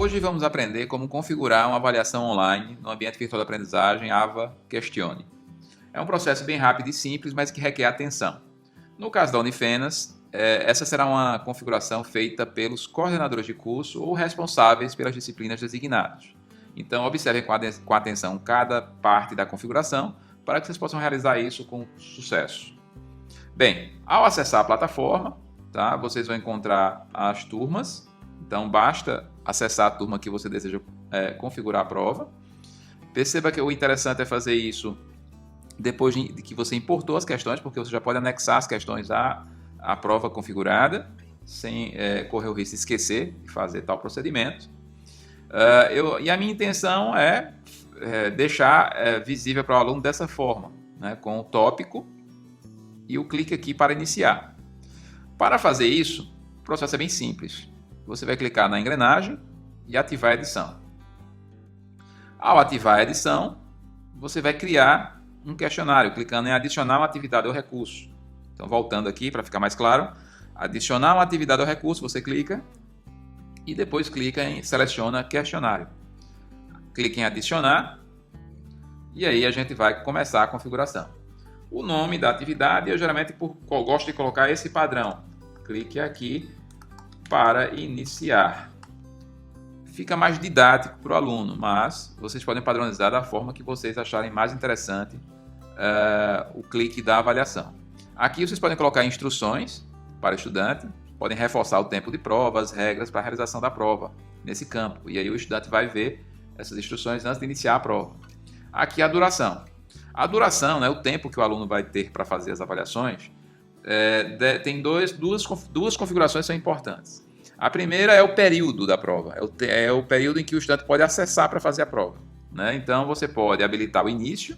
Hoje vamos aprender como configurar uma avaliação online no ambiente virtual de aprendizagem Ava Questione. É um processo bem rápido e simples, mas que requer atenção. No caso da Unifenas, essa será uma configuração feita pelos coordenadores de curso ou responsáveis pelas disciplinas designadas. Então, observem com atenção cada parte da configuração para que vocês possam realizar isso com sucesso. Bem, ao acessar a plataforma, tá, vocês vão encontrar as turmas. Então, basta acessar a turma que você deseja configurar a prova. Perceba que o interessante é fazer isso depois de que você importou as questões, porque você já pode anexar as questões à prova configurada, sem correr o risco de esquecer de fazer tal procedimento. E a minha intenção é deixar visível para o aluno dessa forma, né, com o tópico e o clique aqui para iniciar. Para fazer isso, o processo é bem simples. Você vai clicar na engrenagem e ativar a edição. Ao ativar a edição, você vai criar um questionário, clicando em adicionar uma atividade ao recurso. Então, voltando aqui para ficar mais claro, adicionar uma atividade ao recurso, você clica e depois clica em seleciona questionário. Clique em adicionar e aí a gente vai começar a configuração. O nome da atividade, eu geralmente gosto de colocar esse padrão. Clique aqui para iniciar. Fica mais didático para o aluno, mas vocês podem padronizar da forma que vocês acharem mais interessante o clique da avaliação. Aqui vocês podem colocar instruções para o estudante, podem reforçar o tempo de prova, as regras para a realização da prova nesse campo. E aí o estudante vai ver essas instruções antes de iniciar a prova. Aqui a duração. A duração, né, o tempo que o aluno vai ter para fazer as avaliações, tem duas configurações que são importantes. A primeira é o período da prova, é o período em que o estudante pode acessar para fazer a prova, né? Então você pode habilitar o início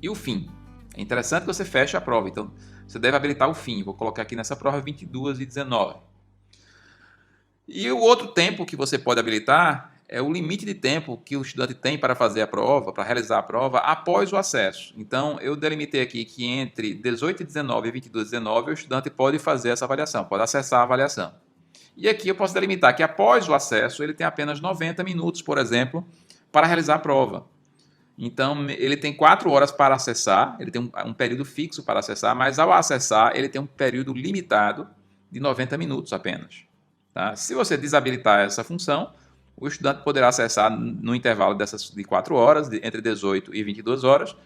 e o fim. É interessante que você feche a prova, então você deve habilitar o fim. Vou colocar aqui nessa prova 22h19. E o outro tempo que você pode habilitar é o limite de tempo que o estudante tem para fazer a prova, para realizar a prova após o acesso. Então, eu delimitei aqui que entre 18h19 e 22h19 o estudante pode fazer essa avaliação, pode acessar a avaliação. E aqui eu posso delimitar que após o acesso ele tem apenas 90 minutos, por exemplo, para realizar a prova. Então, ele tem 4 horas para acessar, ele tem um período fixo para acessar, mas ao acessar ele tem um período limitado de 90 minutos apenas. Tá? Se você desabilitar essa função, o estudante poderá acessar no intervalo de 4 horas, entre 18 e 22 horas,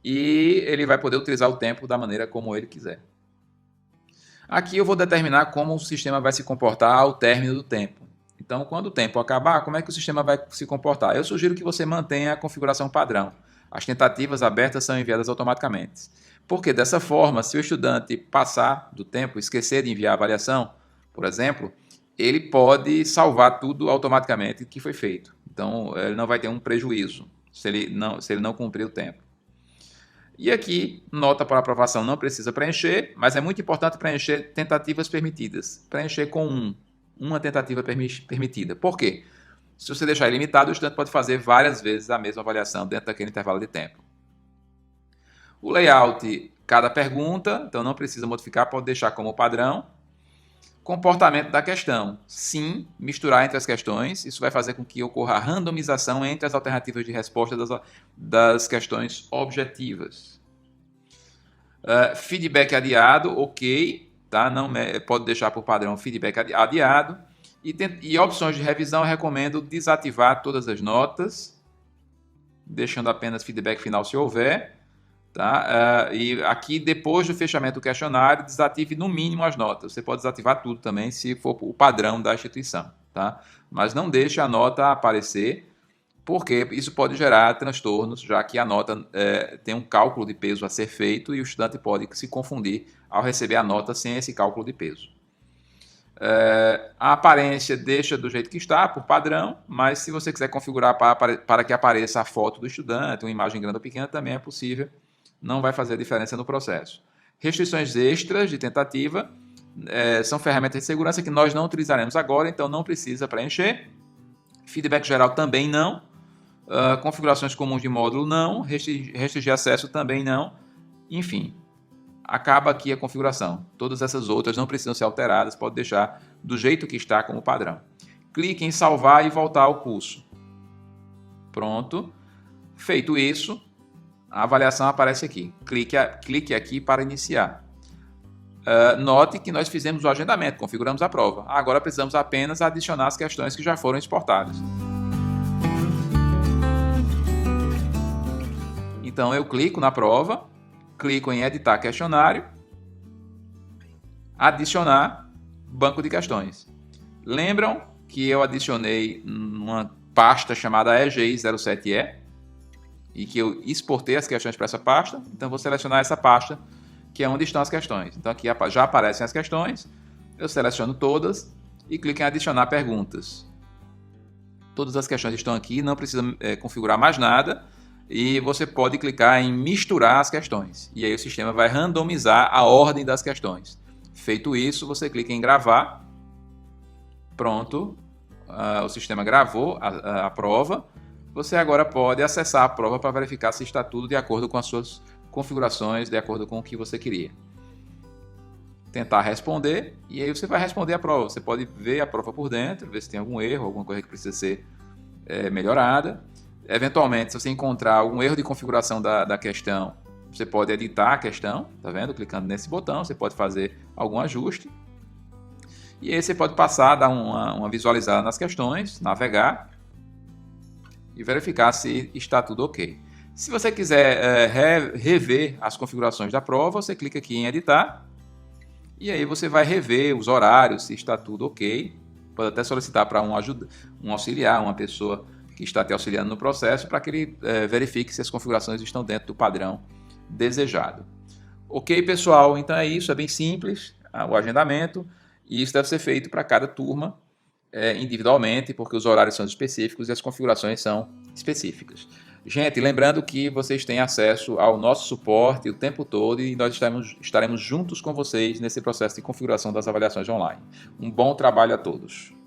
e ele vai poder utilizar o tempo da maneira como ele quiser. Aqui eu vou determinar como o sistema vai se comportar ao término do tempo. Então, quando o tempo acabar, como é que o sistema vai se comportar? Eu sugiro que você mantenha a configuração padrão. As tentativas abertas são enviadas automaticamente. Porque dessa forma, se o estudante passar do tempo, esquecer de enviar a avaliação, por exemplo, ele pode salvar tudo automaticamente que foi feito. Então, ele não vai ter um prejuízo se ele não cumprir o tempo. E aqui, nota para aprovação não precisa preencher, mas é muito importante preencher tentativas permitidas. Preencher com uma tentativa permitida. Por quê? Se você deixar ilimitado, o estudante pode fazer várias vezes a mesma avaliação dentro daquele intervalo de tempo. O layout, cada pergunta, então não precisa modificar, pode deixar como padrão. Comportamento da questão. Sim, misturar entre as questões. Isso vai fazer com que ocorra a randomização entre as alternativas de resposta das questões objetivas. Feedback adiado, ok. Tá? Não, pode deixar por padrão feedback adiado. E opções de revisão, eu recomendo desativar todas as notas, deixando apenas feedback final se houver. Tá? E aqui, depois do fechamento do questionário, desative no mínimo as notas. Você pode desativar tudo também, se for o padrão da instituição. Tá? Mas não deixe a nota aparecer, porque isso pode gerar transtornos, já que a nota tem um cálculo de peso a ser feito e o estudante pode se confundir ao receber a nota sem esse cálculo de peso. A aparência deixa do jeito que está, por padrão, mas se você quiser configurar para que apareça a foto do estudante, uma imagem grande ou pequena, também é possível. Não vai fazer diferença no processo. Restrições extras de tentativa são ferramentas de segurança que nós não utilizaremos agora, então não precisa preencher. Feedback geral também não. Configurações comuns de módulo não. Restringir acesso também não. Enfim, acaba aqui a configuração. Todas essas outras não precisam ser alteradas, pode deixar do jeito que está como padrão. clique em salvar e voltar ao curso. Pronto. Feito isso, a avaliação aparece aqui. Clique aqui para iniciar. Note que nós fizemos o agendamento, configuramos a prova. Agora precisamos apenas adicionar as questões que já foram exportadas. Então eu clico na prova, clico em editar questionário, adicionar banco de questões. Lembram que eu adicionei uma pasta chamada EGI07E e que eu exportei as questões para essa pasta? Então vou selecionar essa pasta, que é onde estão as questões. Então aqui já aparecem as questões, eu seleciono todas e clico em adicionar perguntas. Todas as questões estão aqui, não precisa configurar mais nada. E você pode clicar em misturar as questões. E aí o sistema vai randomizar a ordem das questões. Feito isso, você clica em gravar. Pronto. O sistema gravou a prova. Você agora pode acessar a prova para verificar se está tudo de acordo com as suas configurações, de acordo com o que você queria. Tentar responder. E aí você vai responder a prova. Você pode ver a prova por dentro, ver se tem algum erro, alguma coisa que precisa ser melhorada. Eventualmente, se você encontrar algum erro de configuração da questão, você pode editar a questão, tá vendo? Clicando nesse botão, você pode fazer algum ajuste. E aí você pode passar, dar uma visualizada nas questões, navegar e verificar se está tudo ok. Se você quiser rever as configurações da prova, você clica aqui em editar e aí você vai rever os horários, se está tudo ok. Pode até solicitar para um auxiliar, uma pessoa que está te auxiliando no processo, para que ele verifique se as configurações estão dentro do padrão desejado. Ok, pessoal? Então é isso, é bem simples o agendamento, e isso deve ser feito para cada turma individualmente, porque os horários são específicos e as configurações são específicas. Gente, lembrando que vocês têm acesso ao nosso suporte o tempo todo e nós estaremos juntos com vocês nesse processo de configuração das avaliações online. Um bom trabalho a todos!